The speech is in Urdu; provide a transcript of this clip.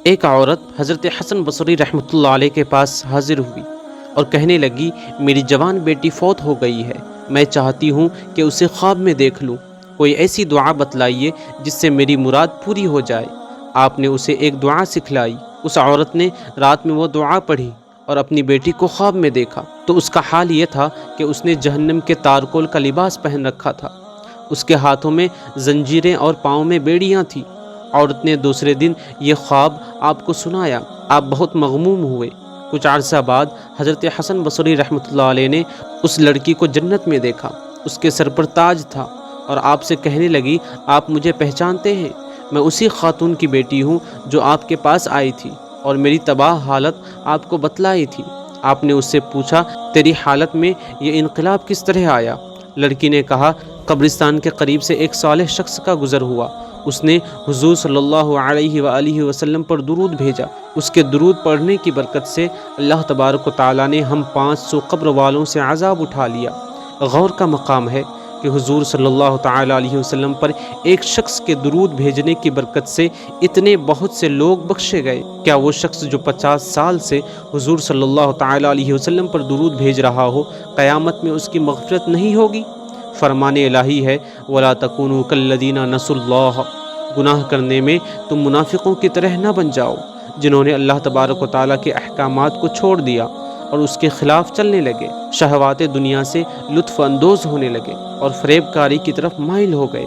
ایک عورت حضرت حسن بصری رحمۃ اللہ علیہ کے پاس حاضر ہوئی اور کہنے لگی، میری جوان بیٹی فوت ہو گئی ہے، میں چاہتی ہوں کہ اسے خواب میں دیکھ لوں، کوئی ایسی دعا بتلائیے جس سے میری مراد پوری ہو جائے۔ آپ نے اسے ایک دعا سکھلائی۔ اس عورت نے رات میں وہ دعا پڑھی اور اپنی بیٹی کو خواب میں دیکھا تو اس کا حال یہ تھا کہ اس نے جہنم کے تارکول کا لباس پہن رکھا تھا، اس کے ہاتھوں میں زنجیریں اور پاؤں میں بیڑیاں تھیں۔ عورت نے دوسرے دن یہ خواب آپ کو سنایا، آپ بہت مغموم ہوئے۔ کچھ عرصہ بعد حضرت حسن بصری رحمۃ اللہ علیہ نے اس لڑکی کو جنت میں دیکھا، اس کے سر پر تاج تھا اور آپ سے کہنے لگی، آپ مجھے پہچانتے ہیں؟ میں اسی خاتون کی بیٹی ہوں جو آپ کے پاس آئی تھی اور میری تباہ حالت آپ کو بتلائی تھی۔ آپ نے اس سے پوچھا، تیری حالت میں یہ انقلاب کس طرح آیا؟ لڑکی نے کہا، قبرستان کے قریب سے ایک صالح شخص کا گزر ہوا، اس نے حضور صلی اللہ علیہ وآلہ وسلم پر درود بھیجا، اس کے درود پڑھنے کی برکت سے اللہ تبارک و تعالیٰ نے ہم 500 قبر والوں سے عذاب اٹھا لیا۔ غور کا مقام ہے کہ حضور صلی اللہ تعالیٰ علیہ وسلم پر ایک شخص کے درود بھیجنے کی برکت سے اتنے بہت سے لوگ بخشے گئے۔ کیا وہ شخص جو 50 سال سے حضور صلی اللہ تعالیٰ علیہ وسلم پر درود بھیج رہا ہو، قیامت میں اس کی مغفرت نہیں ہوگی؟ فرمان الہی ہے، وَلَا تَكُونُوا كَالَّذِينَ نَسُوا اللَّهَ، گناہ کرنے میں تم منافقوں کی طرح نہ بن جاؤ جنہوں نے اللہ تبارک و تعالیٰ کے احکامات کو چھوڑ دیا اور اس کے خلاف چلنے لگے، شہوات دنیا سے لطف اندوز ہونے لگے اور فریب کاری کی طرف مائل ہو گئے۔